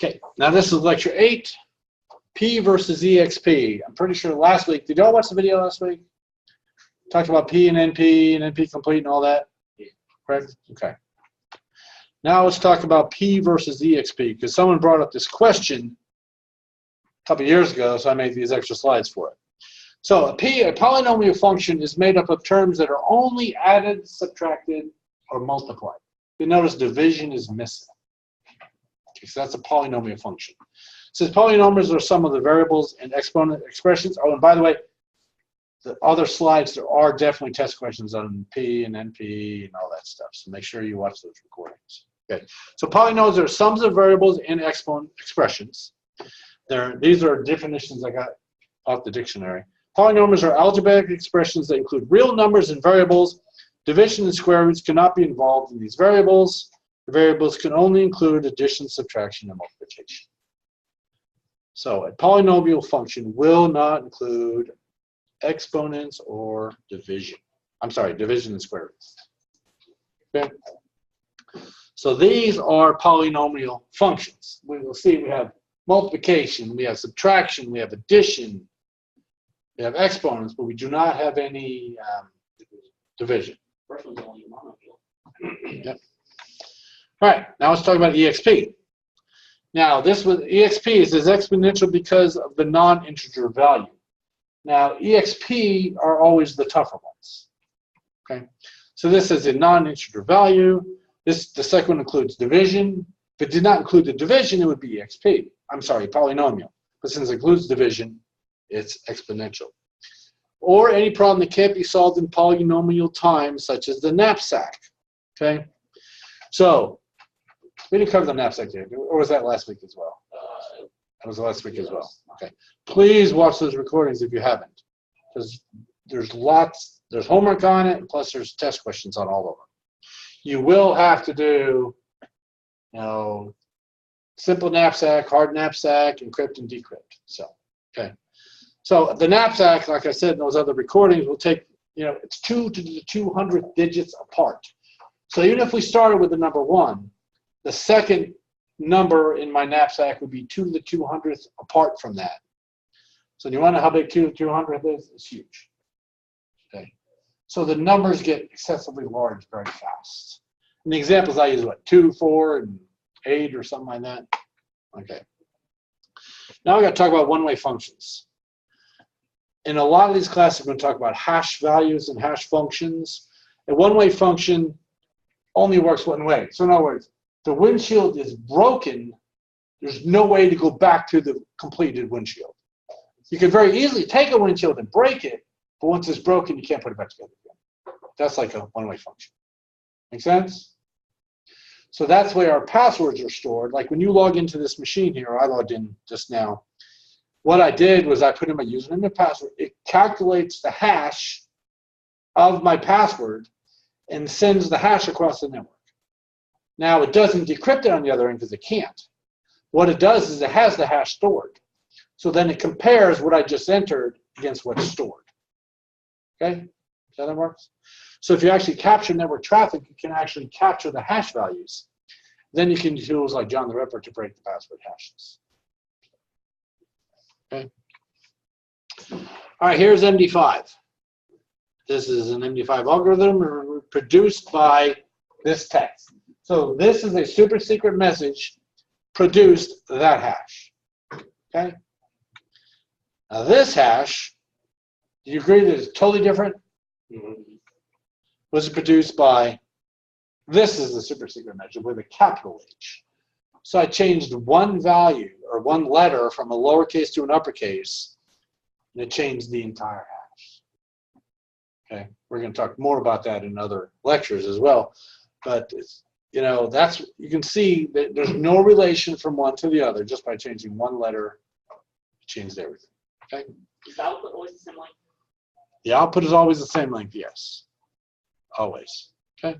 Okay, now this is lecture 8, P versus EXP. I'm pretty sure last week, did y'all watch the video last week? Talked about P and NP complete and all that, correct? Okay. Now let's talk about P versus EXP, because someone brought up this question a couple years ago, so I made these extra slides for it. So a polynomial function is made up of terms that are only added, subtracted, or multiplied. You notice division is missing. Okay, so that's a polynomial function. Since polynomials are some of the variables and exponent expressions. Oh, and by the way, the other slides, there are definitely test questions on P and NP and all that stuff. So make sure you watch those recordings. Okay. So polynomials are sums of variables and exponent expressions. These are definitions I got off the dictionary. Polynomials are algebraic expressions that include real numbers and variables. Division and square roots cannot be involved in these variables. The variables can only include addition, subtraction, and multiplication. So a polynomial function will not include exponents or division. I'm sorry, division and square roots. Okay. So these are polynomial functions. We will see we have multiplication, we have subtraction, we have addition, we have exponents, but we do not have any division. First one's only monomial. Yep. All right, now let's talk about EXP. Now, this with EXP is exponential because of the non-integer value. Now, EXP are always the tougher ones. Okay, so this is a non-integer value. The second one includes division. If it did not include the division, it would be EXP. I'm sorry, polynomial. But since it includes division, it's exponential. Or any problem that can't be solved in polynomial time, such as the knapsack. Okay, so we didn't cover the knapsack yet, or was that last week as well? That was last week as well. Okay. Please watch those recordings if you haven't, because there's homework on it, and plus there's test questions on all of them. You will have to do, simple knapsack, hard knapsack, encrypt and decrypt. So, okay. So the knapsack, like I said in those other recordings, will take, it's 2 to the 200th digits apart. So even if we started with the number 1, the second number in my knapsack would be 2 to the 200th apart from that. So do you want to know how big 2 to the 200th is? It's huge. Okay. So the numbers get excessively large very fast. And the examples I use, what, 2, 4, and 8 or something like that? Okay. Now we're going to talk about one-way functions. In a lot of these classes, we're going to talk about hash values and hash functions. A one-way function only works one way. So in other words, the windshield is broken, there's no way to go back to the completed windshield. You can very easily take a windshield and break it, but once it's broken, you can't put it back together again. That's like a one-way function. Make sense? So that's where our passwords are stored. Like when you log into this machine here, I logged in just now. What I did was I put in my username and password. It calculates the hash of my password and sends the hash across the network. Now, it doesn't decrypt it on the other end because it can't. What it does is it has the hash stored. So then it compares what I just entered against what's stored. Okay? Is that how that works? So if you actually capture network traffic, you can actually capture the hash values. Then you can use tools like John the Ripper to break the password hashes. Okay? All right, here's MD5. This is an MD5 algorithm produced by this text. So this is a super secret message produced that hash. Okay? Now this hash, do you agree that it's totally different? Mm-hmm. Was produced by, this is the super secret message with a capital H. So I changed one value or one letter from a lowercase to an uppercase, and it changed the entire hash. Okay? We're going to talk more about that in other lectures as well. But it's, that's, you can see that there's no relation from one to the other just by changing one letter. It changed everything. Okay? Is the output always the same length? The output is always the same length, yes. Always. Okay?